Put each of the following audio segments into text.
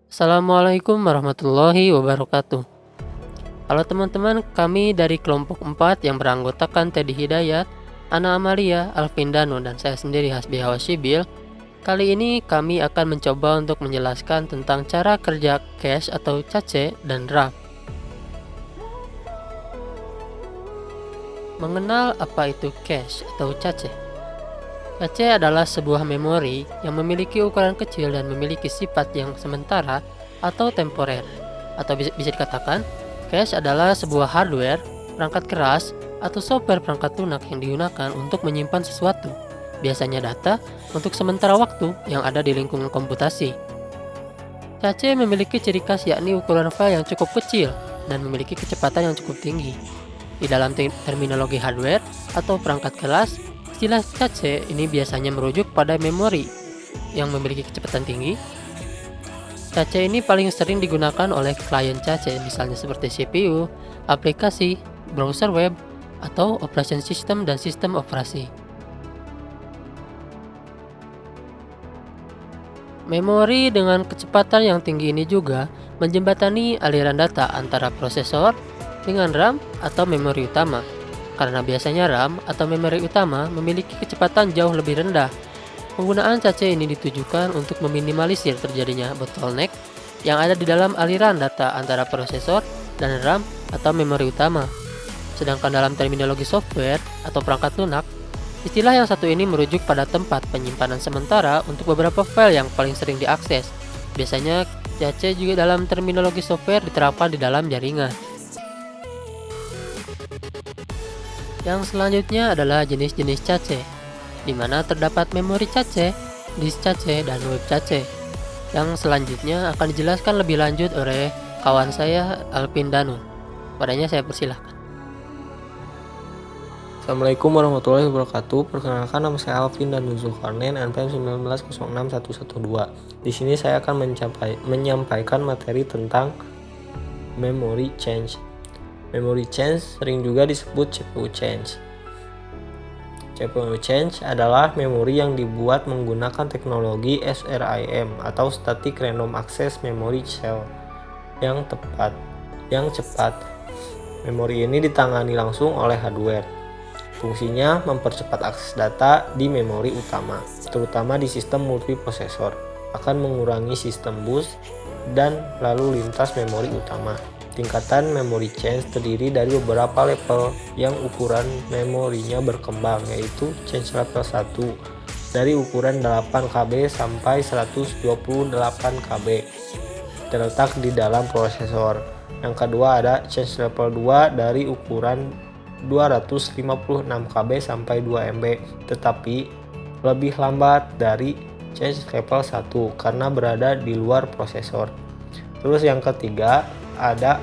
Assalamualaikum warahmatullahi wabarakatuh. Halo teman-teman, kami dari kelompok 4 yang beranggotakan Teddy Hidayat, Ana Amalia, Alvin Danu, dan saya sendiri Hasbi Hawasyibil. Kali ini kami akan mencoba untuk menjelaskan tentang cara kerja cache atau cache dan RAM. Mengenal apa itu cache atau cache? Cache adalah sebuah memori yang memiliki ukuran kecil dan memiliki sifat yang sementara atau temporer. Atau bisa dikatakan, cache adalah sebuah hardware, perangkat keras, atau software perangkat lunak yang digunakan untuk menyimpan sesuatu, biasanya data, untuk sementara waktu yang ada di lingkungan komputasi. Cache memiliki ciri khas yakni ukuran file yang cukup kecil dan memiliki kecepatan yang cukup tinggi. Di dalam terminologi hardware atau perangkat keras, istilah cache ini biasanya merujuk pada memori yang memiliki kecepatan tinggi. Cache ini paling sering digunakan oleh klien cache, misalnya seperti CPU, aplikasi, browser web, atau operation system dan sistem operasi. Memori dengan kecepatan yang tinggi ini juga menjembatani aliran data antara prosesor dengan RAM atau memori utama. Karena biasanya RAM atau memori utama memiliki kecepatan jauh lebih rendah. Penggunaan cache ini ditujukan untuk meminimalisir terjadinya bottleneck yang ada di dalam aliran data antara prosesor dan RAM atau memori utama. Sedangkan dalam terminologi software atau perangkat lunak, istilah yang satu ini merujuk pada tempat penyimpanan sementara untuk beberapa file yang paling sering diakses. Biasanya cache juga dalam terminologi software diterapkan di dalam jaringan. Yang selanjutnya adalah jenis-jenis cache, di mana terdapat memori cache, disk cache, dan web cache. Yang selanjutnya akan dijelaskan lebih lanjut oleh kawan saya Alvin Danu. Padanya saya persilahkan. Assalamualaikum warahmatullahi wabarakatuh. Perkenalkan, nama saya Alvin Danu Zulkarnain, NPM 19061112. Di sini saya akan menyampaikan materi tentang memory change. Memory change sering juga disebut CPU change. CPU change adalah memori yang dibuat menggunakan teknologi SRAM atau Static Random Access Memory Cell yang cepat. Memori ini ditangani langsung oleh hardware. Fungsinya mempercepat akses data di memori utama, terutama di sistem multiprosesor, akan mengurangi sistem bus dan lalu lintas memori utama. Tingkatan memory change terdiri dari beberapa level yang ukuran memorinya berkembang, yaitu change level 1 dari ukuran 8 KB sampai 128 KB terletak di dalam prosesor. Yang kedua ada change level 2 dari ukuran 256 KB sampai 2 MB, tetapi lebih lambat dari change level 1 karena berada di luar prosesor. Terus yang ketiga ada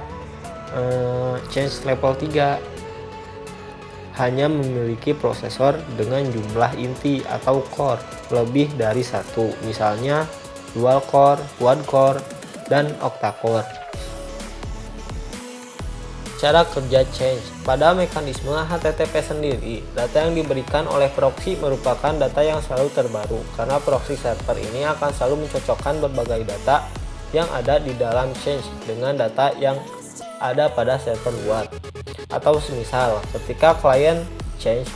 change level 3, hanya memiliki prosesor dengan jumlah inti atau core lebih dari satu, misalnya dual core, quad core, dan octa core. Cara kerja change. Pada mekanisme HTTP sendiri, data yang diberikan oleh proxy merupakan data yang selalu terbaru, karena proxy server ini akan selalu mencocokkan berbagai data yang ada di dalam change dengan data yang ada pada server luar. Atau semisal, ketika klien change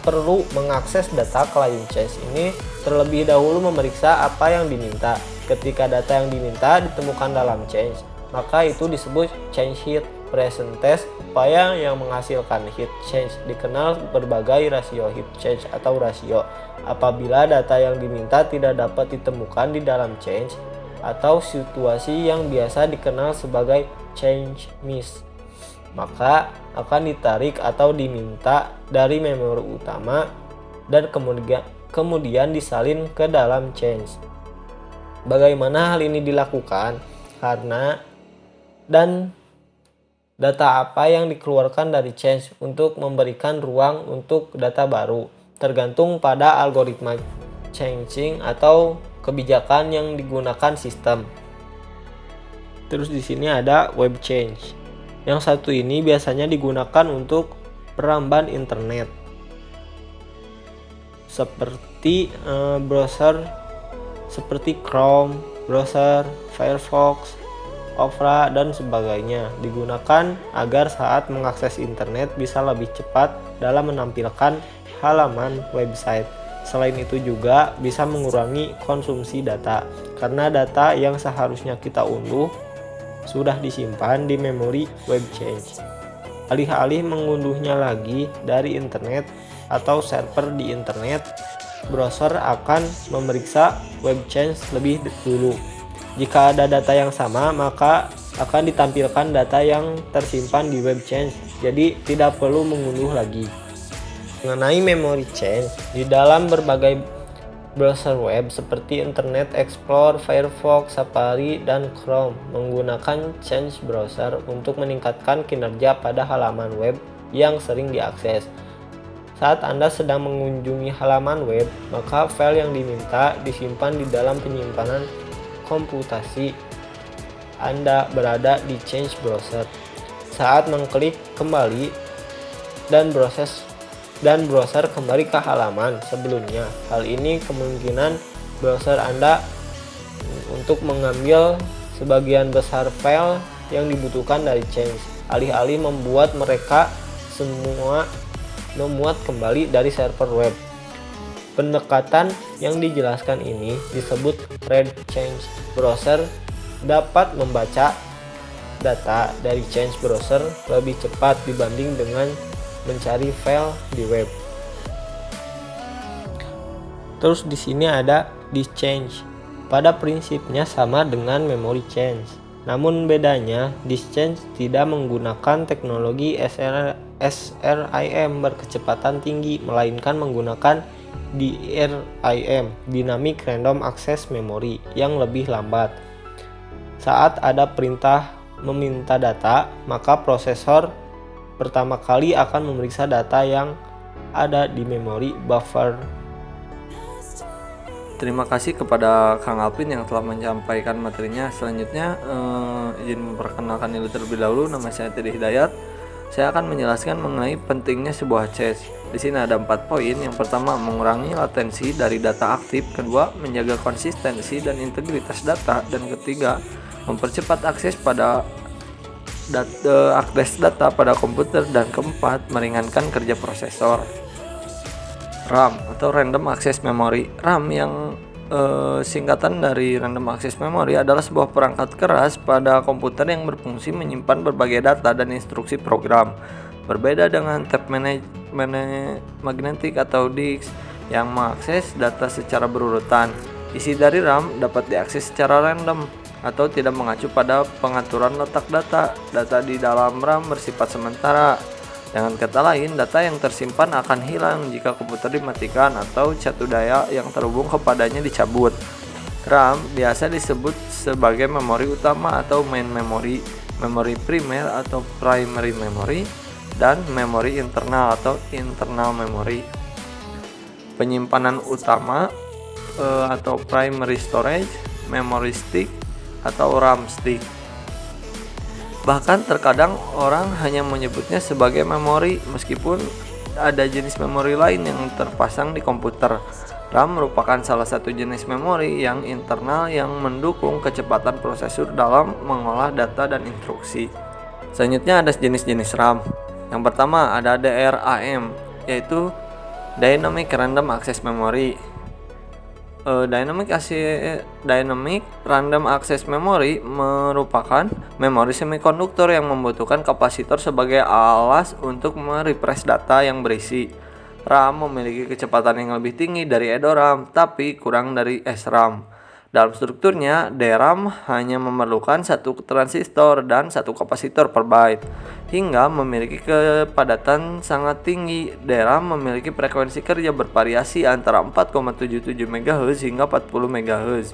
perlu mengakses data klien change ini, terlebih dahulu memeriksa apa yang diminta. Ketika data yang diminta ditemukan dalam change, maka itu disebut change hit. Present test, upaya yang menghasilkan hit change, dikenal berbagai rasio hit change atau rasio. Apabila data yang diminta tidak dapat ditemukan di dalam change, atau situasi yang biasa dikenal sebagai change miss, maka akan ditarik atau diminta dari memori utama dan kemudian disalin ke dalam change. Bagaimana hal ini dilakukan? Karena data apa yang dikeluarkan dari change untuk memberikan ruang untuk data baru, tergantung pada algoritma changing atau kebijakan yang digunakan sistem. Terus di sini ada web change. Yang satu ini biasanya digunakan untuk peramban internet, seperti browser seperti Chrome, browser, Firefox, Opera, dan sebagainya digunakan agar saat mengakses internet bisa lebih cepat dalam menampilkan halaman website. Selain itu juga bisa mengurangi konsumsi data, karena data yang seharusnya kita unduh sudah disimpan di memori web change. Alih-alih mengunduhnya lagi dari internet atau server di internet, browser akan memeriksa web change lebih dulu. Jika ada data yang sama, maka akan ditampilkan data yang tersimpan di web change, jadi tidak perlu mengunduh lagi. Mengenai memory change, di dalam berbagai browser web seperti Internet Explorer, Firefox, Safari, dan Chrome menggunakan change browser untuk meningkatkan kinerja pada halaman web yang sering diakses. Saat Anda sedang mengunjungi halaman web, maka file yang diminta disimpan di dalam penyimpanan komputasi Anda berada di change browser. Saat mengklik kembali dan browser kembali ke halaman sebelumnya, hal ini kemungkinan browser Anda untuk mengambil sebagian besar file yang dibutuhkan dari change, alih-alih membuat mereka semua memuat kembali dari server web. Pendekatan yang dijelaskan ini disebut red change. Browser dapat membaca data dari change browser lebih cepat dibanding dengan mencari file di web. Terus di sini ada disk change. Pada prinsipnya sama dengan memory change. Namun bedanya, disk change tidak menggunakan teknologi SRIM berkecepatan tinggi, melainkan menggunakan DRIM, Dynamic Random Access Memory, yang lebih lambat. Saat ada perintah meminta data, maka prosesor pertama kali akan memeriksa data yang ada di memori buffer. Terima kasih kepada Kang Alvin yang telah menyampaikan materinya. Selanjutnya izin memperkenalkan diri terlebih dahulu. Nama saya Teddy Hidayat. Saya akan menjelaskan mengenai pentingnya sebuah cache. Di sini ada 4 poin. Yang pertama, mengurangi latensi dari data aktif. Kedua, menjaga konsistensi dan integritas data. Dan ketiga, mempercepat akses data pada komputer. Dan keempat, meringankan kerja prosesor. RAM atau Random Access Memory. RAM yang singkatan dari Random Access Memory adalah sebuah perangkat keras pada komputer yang berfungsi menyimpan berbagai data dan instruksi program. Berbeda dengan tape magnetic atau disk yang mengakses data secara berurutan. Isi dari RAM dapat diakses secara random atau tidak mengacu pada pengaturan letak data. Data di dalam RAM bersifat sementara. Dengan kata lain, data yang tersimpan akan hilang jika komputer dimatikan atau catu daya yang terhubung kepadanya dicabut. RAM biasa disebut sebagai memori utama atau main memory, memori primer atau primary memory, dan memori internal atau internal memory. Penyimpanan utama atau primary storage, memory stick atau RAM stick. Bahkan terkadang orang hanya menyebutnya sebagai memori meskipun ada jenis memori lain yang terpasang di komputer. RAM merupakan salah satu jenis memori yang internal yang mendukung kecepatan prosesor dalam mengolah data dan instruksi. Selanjutnya ada jenis-jenis RAM. Yang pertama ada DRAM, yaitu Dynamic Random Access Memory. Dynamic Random Access Memory merupakan memori semikonduktor yang membutuhkan kapasitor sebagai alas untuk merepress data yang berisi. RAM memiliki kecepatan yang lebih tinggi dari EDORAM, tapi kurang dari SRAM. Dalam strukturnya, DRAM hanya memerlukan satu transistor dan satu kapasitor per byte, hingga memiliki kepadatan sangat tinggi. DRAM memiliki frekuensi kerja bervariasi antara 4,77 MHz hingga 40 MHz.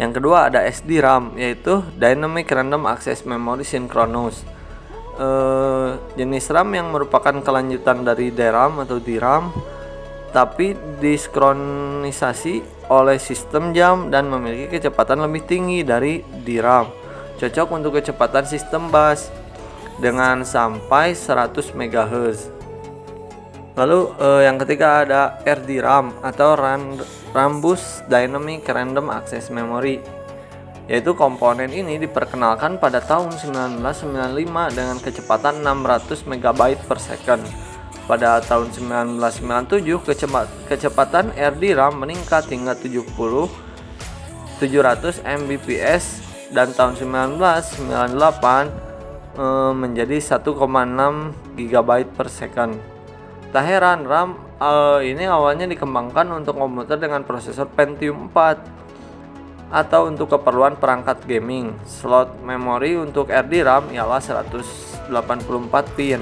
Yang kedua ada SDRAM, yaitu Dynamic Random Access Memory Synchronous. Jenis RAM yang merupakan kelanjutan dari DRAM atau DRAM, tapi diskronisasi oleh sistem jam dan memiliki kecepatan lebih tinggi dari DRAM. Cocok untuk kecepatan sistem bus dengan sampai 100 MHz. Lalu yang ketiga ada RDRAM atau Rambus Dynamic Random Access Memory, yaitu komponen ini diperkenalkan pada tahun 1995 dengan kecepatan 600 MB per second. Pada tahun 1997 kecepatan RD-RAM meningkat hingga 700 Mbps dan tahun 1998 menjadi 1,6 GB per second. Tak heran RAM ini awalnya dikembangkan untuk komputer dengan prosesor Pentium 4 atau untuk keperluan perangkat gaming. Slot memori untuk RD-RAM ialah 184 pin.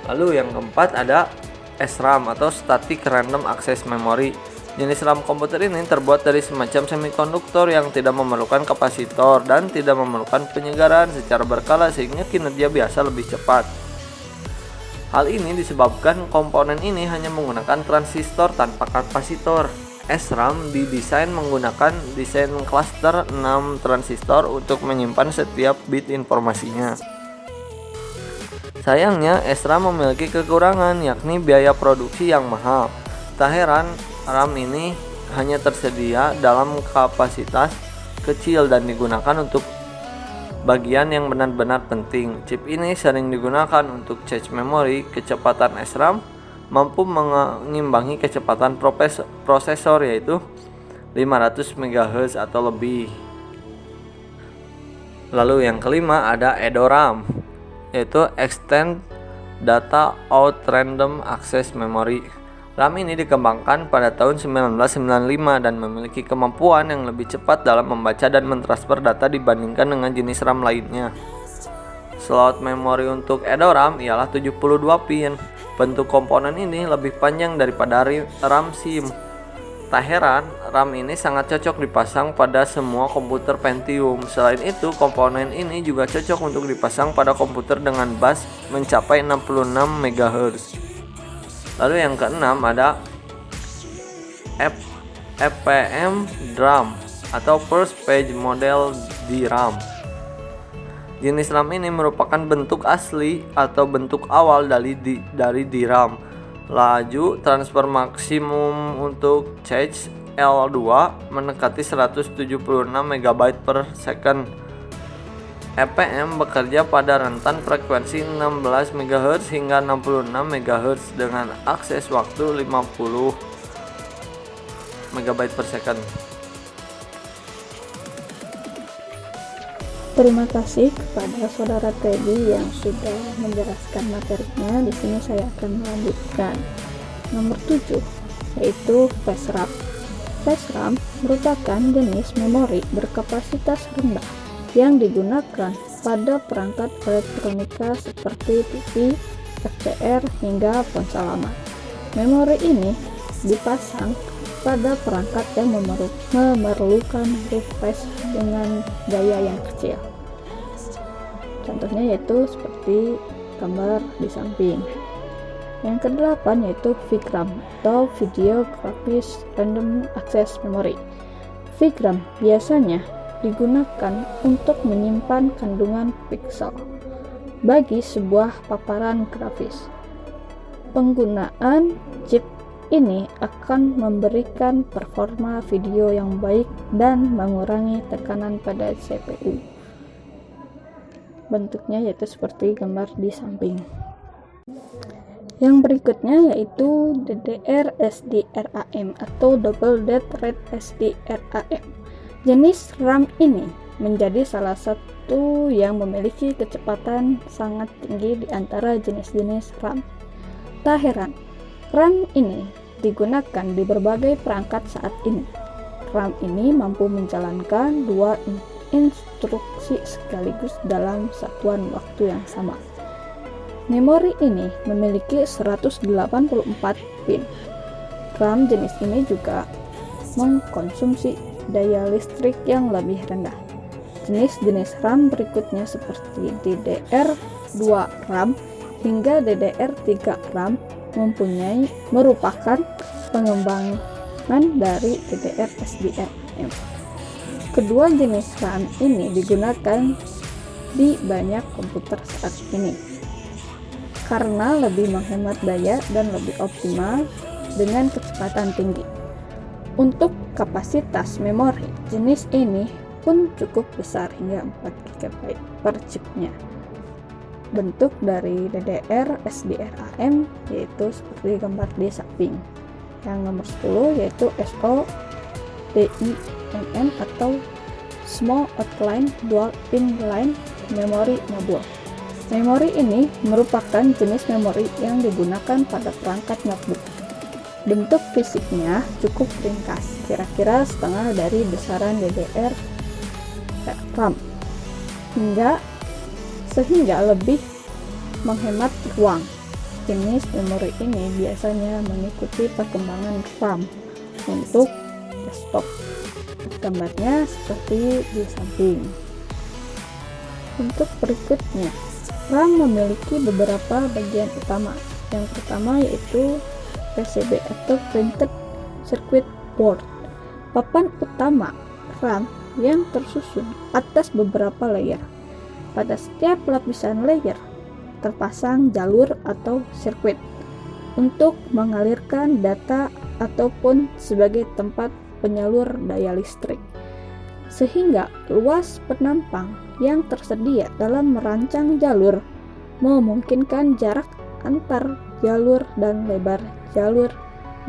Lalu yang keempat ada SRAM atau Static Random Access Memory. Jenis RAM komputer ini terbuat dari semacam semikonduktor yang tidak memerlukan kapasitor dan tidak memerlukan penyegaran secara berkala sehingga kinerja biasa lebih cepat. Hal ini disebabkan komponen ini hanya menggunakan transistor tanpa kapasitor. SRAM didesain menggunakan desain cluster 6 transistor untuk menyimpan setiap bit informasinya. Sayangnya, SRAM memiliki kekurangan, yakni biaya produksi yang mahal. Tak heran, RAM ini hanya tersedia dalam kapasitas kecil dan digunakan untuk bagian yang benar-benar penting. Chip ini sering digunakan untuk cache memori. Kecepatan SRAM mampu mengimbangi kecepatan prosesor, yaitu 500 MHz atau lebih. Lalu yang kelima ada EDORAM, yaitu Extend Data Out Random Access Memory. RAM ini dikembangkan pada tahun 1995 dan memiliki kemampuan yang lebih cepat dalam membaca dan mentransfer data dibandingkan dengan jenis RAM lainnya. Slot memori untuk EDORAM ialah 72 pin. Bentuk komponen ini lebih panjang daripada RAM SIM. Tak heran, RAM ini sangat cocok dipasang pada semua komputer Pentium. Selain itu, komponen ini juga cocok untuk dipasang pada komputer dengan bus mencapai 66 MHz. Lalu yang keenam ada FPM DRAM atau First Page Model DRAM. Jenis RAM ini merupakan bentuk asli atau bentuk awal dari DRAM. Laju transfer maksimum untuk cache L2 mendekati 176 MB per second. FPM bekerja pada rentan frekuensi 16 MHz hingga 66 MHz dengan akses waktu 50 MB per second. Terima kasih kepada saudara Teddy yang sudah menjelaskan materinya. Di sini saya akan melanjutkan. Nomor 7 yaitu flash RAM. Flash RAM merupakan jenis memori berkapasitas rendah yang digunakan pada perangkat elektronika seperti TV, FCR, hingga ponsel lama. Memori ini dipasang pada perangkat yang memerlukan refresh dengan daya yang kecil. Contohnya yaitu seperti gambar di samping. Yang kedelapan yaitu VGRAM atau Video Graphics Random Access Memory. VGRAM biasanya digunakan untuk menyimpan kandungan pixel bagi sebuah paparan grafis. Penggunaan chip ini akan memberikan performa video yang baik dan mengurangi tekanan pada CPU. Bentuknya yaitu seperti gambar di samping. Yang berikutnya yaitu DDR SDRAM atau Double Date Rate SDRAM. Jenis RAM ini menjadi salah satu yang memiliki kecepatan sangat tinggi di antara jenis-jenis RAM. Tak heran, RAM ini digunakan di berbagai perangkat saat ini. RAM ini mampu menjalankan dua instruksi sekaligus dalam satuan waktu yang sama. Memori ini memiliki 184 pin. RAM jenis ini juga mengkonsumsi daya listrik yang lebih rendah. Jenis-jenis RAM berikutnya seperti DDR2 RAM hingga DDR3 RAM merupakan pengembangan dari DDR SDRAM. Kedua jenis RAM ini digunakan di banyak komputer saat ini karena lebih menghemat daya dan lebih optimal dengan kecepatan tinggi. Untuk kapasitas memori, jenis ini pun cukup besar hingga 4 GB per chipnya. Bentuk dari DDR SDRAM yaitu seperti gambar di samping. Yang nomor 10 yaitu SODIMM atau Small Outline Dual Inline Memory Module. Memori ini merupakan jenis memori yang digunakan pada perangkat notebook. Bentuk fisiknya cukup ringkas, kira-kira setengah dari besaran DDR RAM, sehingga lebih menghemat ruang. Jenis memori ini biasanya mengikuti perkembangan RAM untuk desktop. Gambarnya seperti di samping. Untuk berikutnya, RAM memiliki beberapa bagian utama. Yang pertama yaitu PCB atau Printed Circuit Board. Papan utama RAM yang tersusun atas beberapa layer. Pada setiap lapisan layer terpasang jalur atau sirkuit untuk mengalirkan data ataupun sebagai tempat penyalur daya listrik, sehingga luas penampang yang tersedia dalam merancang jalur memungkinkan jarak antar jalur dan lebar jalur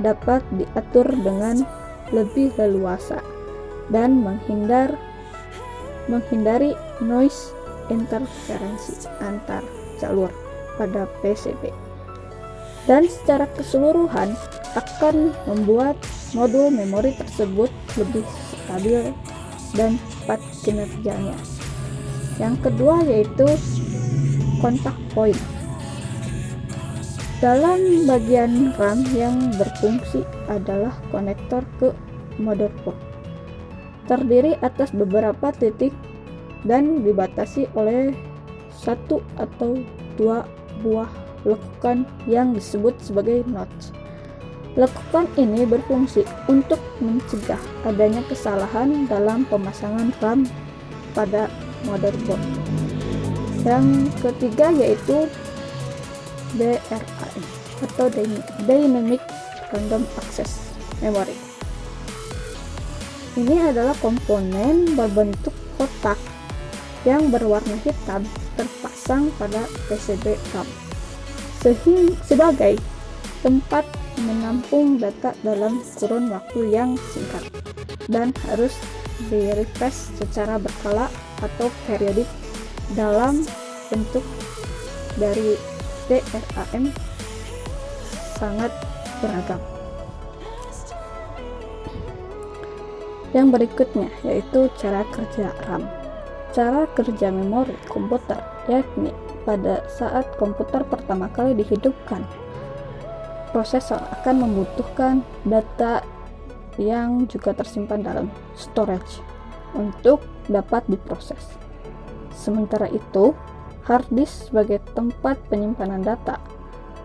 dapat diatur dengan lebih leluasa dan menghindari noise interferensi antar jalur pada PCB, dan secara keseluruhan akan membuat modul memori tersebut lebih stabil dan cepat kinerjanya. Yang kedua yaitu kontak point. Dalam bagian RAM yang berfungsi adalah konektor ke motherboard. Terdiri atas beberapa titik dan dibatasi oleh 1 atau 2 buah lekukan yang disebut sebagai notch. Lekukan ini berfungsi untuk mencegah adanya kesalahan dalam pemasangan RAM pada motherboard. Yang ketiga yaitu DRAM atau Dynamic Random Access Memory. Ini adalah komponen berbentuk kotak yang berwarna hitam terpasang pada PCB RAM sebagai tempat menampung data dalam kurun waktu yang singkat dan harus di-refresh secara berkala atau periodik dalam bentuk dari DRAM sangat beragam. Yang berikutnya yaitu cara kerja RAM. Cara kerja memori komputer, yakni pada saat komputer pertama kali dihidupkan, prosesor akan membutuhkan data yang juga tersimpan dalam storage untuk dapat diproses. Sementara itu, hard disk sebagai tempat penyimpanan data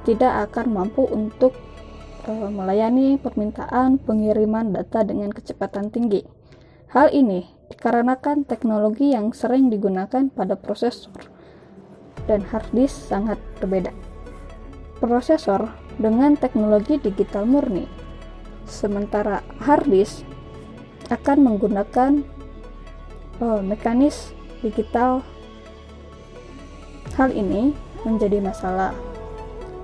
tidak akan mampu untuk melayani permintaan pengiriman data dengan kecepatan tinggi. Hal ini dikarenakan teknologi yang sering digunakan pada prosesor dan hard disk sangat berbeda. Prosesor dengan teknologi digital murni, sementara hard disk akan menggunakan mekanis digital. Hal ini menjadi masalah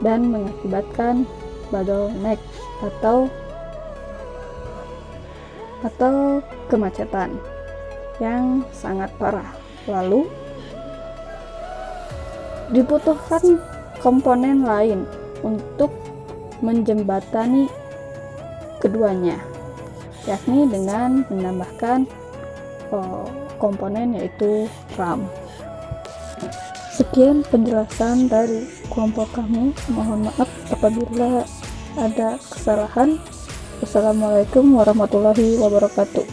dan mengakibatkan bottleneck atau kemacetan yang sangat parah. Lalu dibutuhkan komponen lain untuk menjembatani keduanya, yakni dengan menambahkan komponen yaitu RAM. Sekian penjelasan dari kelompok kami. Mohon maaf apabila ada kesalahan. Wassalamualaikum warahmatullahi wabarakatuh.